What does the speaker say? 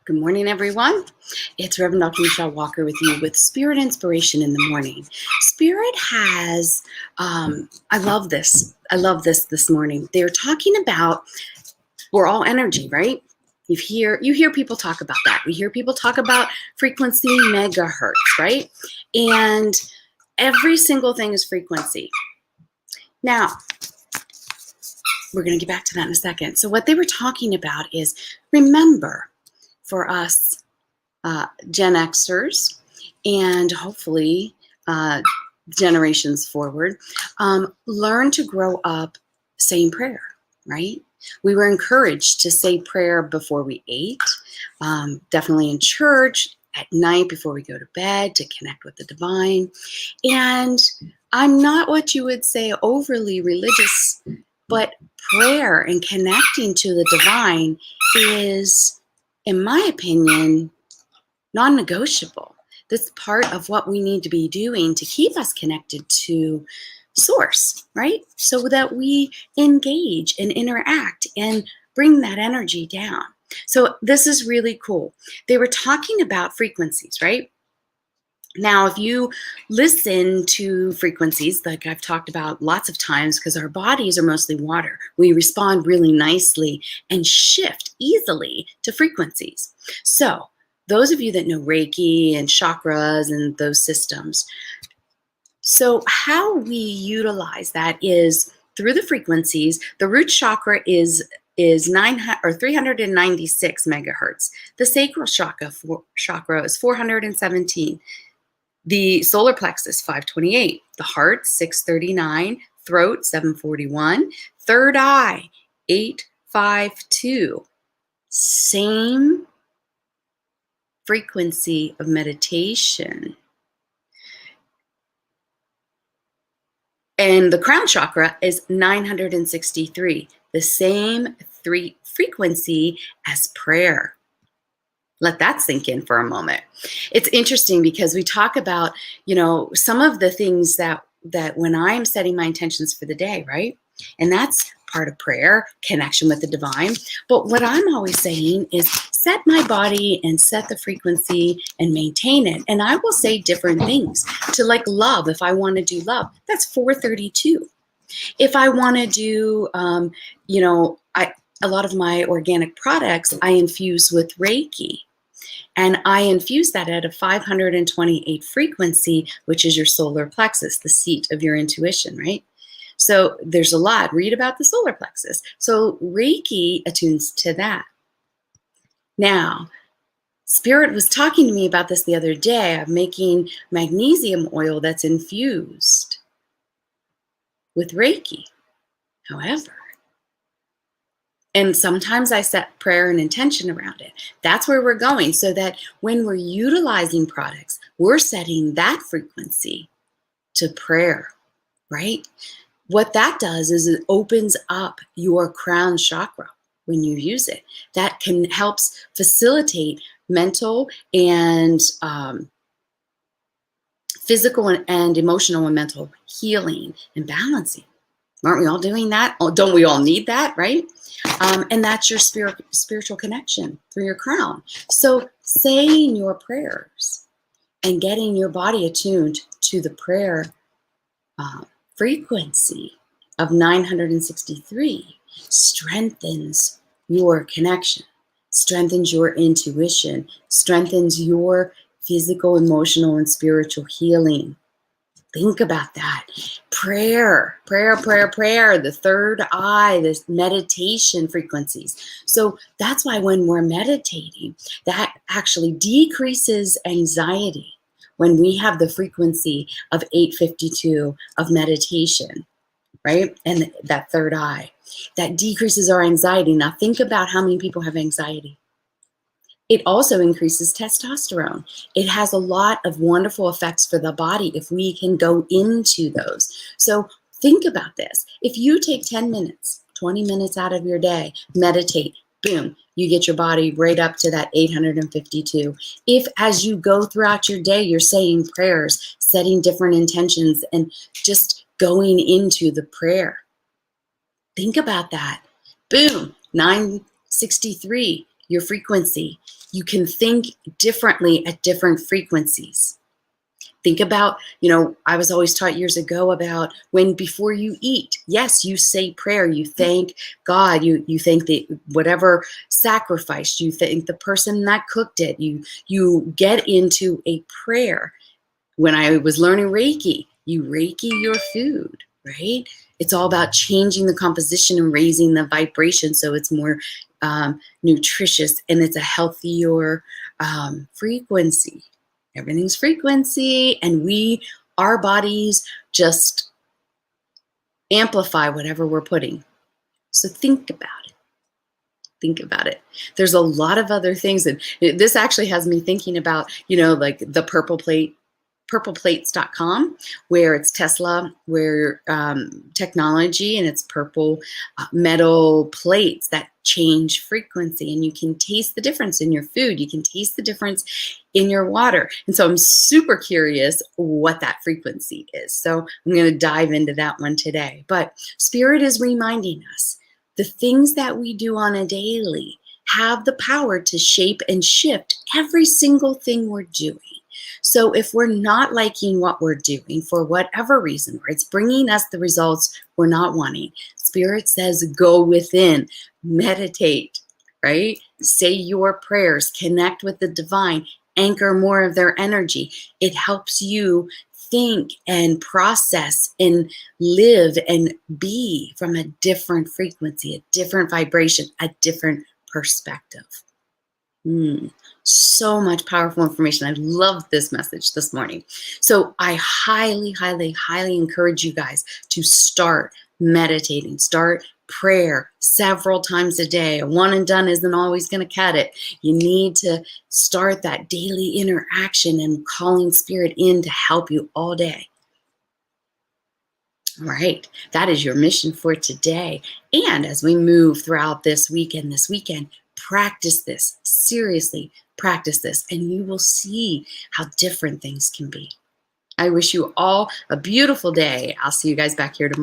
Good morning, everyone. It's Rev.Dr. Michelle Walker with you with Spirit Inspiration in the Morning. Spirit has, I love this. I love this morning. They're talking about, we're all energy, right? You hear people talk about that. We hear people talk about frequency megahertz, right? And every single thing is frequency. Now, we're going to get back to that in a second. So what they were talking about is, remember, for us Gen Xers and hopefully generations forward, learn to grow up saying prayer, right? We were encouraged to say prayer before we ate, definitely in church, at night before we go to bed, to connect with the divine. And I'm not what you would say overly religious, but prayer and connecting to the divine is, in my opinion, non-negotiable. That's part of what we need to be doing to keep us connected to source, right? So that we engage and interact and bring that energy down. So this is really cool. They were talking about frequencies, right? Now, if you listen to frequencies, like I've talked about lots of times, because our bodies are mostly water, we respond really nicely and shift easily to frequencies. So those of you that know Reiki and chakras and those systems, so how we utilize that is through the frequencies. The root chakra is 396 megahertz. The sacral chakra is 417. The solar plexus, 528. The heart, 639. Throat, 741. Third eye, 852. Same frequency of meditation. And the crown chakra is 963, the same frequency as prayer. Let that sink in for a moment. It's interesting because we talk about, some of the things that when I'm setting my intentions for the day, right? And that's part of prayer, connection with the divine. But what I'm always saying is set my body and set the frequency and maintain it. And I will say different things. To like love, if I want to do love, that's 432. If I want to do, a lot of my organic products, I infuse with Reiki. And I infuse that at a 528 frequency, which is your solar plexus, the seat of your intuition, right? So there's a lot. Read about the solar plexus. So Reiki attunes to that. Now, Spirit was talking to me about this the other day. I'm making magnesium oil that's infused with Reiki. However, and sometimes I set prayer and intention around it. That's where we're going, so that when we're utilizing products, we're setting that frequency to prayer, right? What that does is it opens up your crown chakra when you use it. That can helps facilitate mental and physical and emotional and mental healing and balancing. Aren't we all doing that? Don't we all need that, right? And that's your spiritual connection through your crown. So saying your prayers and getting your body attuned to the prayer frequency of 963 strengthens your connection, strengthens your intuition, strengthens your physical, emotional, and spiritual healing. Think about that. Prayer, the third eye, this meditation frequencies. So that's why when we're meditating, that actually decreases anxiety when we have the frequency of 852 of meditation, right? And that third eye, that decreases our anxiety. Now think about how many people have anxiety. It also increases testosterone. It has a lot of wonderful effects for the body if we can go into those. So think about this. If you take 10 minutes, 20 minutes out of your day, meditate, boom, you get your body right up to that 852. If as you go throughout your day, you're saying prayers, setting different intentions, and just going into the prayer, think about that. Boom, 963, your frequency. You can think differently at different frequencies. Think about, I was always taught years ago about when before you eat, yes, you say prayer, you thank God, you thank the whatever sacrifice, you thank the person that cooked it, you get into a prayer. When I was learning Reiki, you Reiki your food, right? It's all about changing the composition and raising the vibration so it's more nutritious and it's a healthier frequency. Everything's frequency, and our bodies just amplify whatever we're putting. So think about it. Think about it. There's a lot of other things, and this actually has me thinking about, like the purple plate, purpleplates.com, where it's Tesla, where technology, and it's purple metal plates that change frequency, and you can taste the difference in your food. You can taste the difference in your water. And so I'm super curious what that frequency is. So I'm going to dive into that one today. But Spirit is reminding us the things that we do on a daily have the power to shape and shift every single thing we're doing. So if we're not liking what we're doing for whatever reason, or it's bringing us the results we're not wanting, Spirit says go within, meditate, right? Say your prayers, connect with the divine, anchor more of their energy. It helps you think and process and live and be from a different frequency, a different vibration, a different perspective. So much powerful information. I love this message this morning. So I highly, highly, highly encourage you guys to start meditating, start prayer several times a day. A one and done isn't always going to cut it. You need to start that daily interaction and calling Spirit in to help you all day. All right, that is your mission for today. And as we move throughout this weekend, practice this. Seriously, practice this, and you will see how different things can be. I wish you all a beautiful day. I'll see you guys back here tomorrow.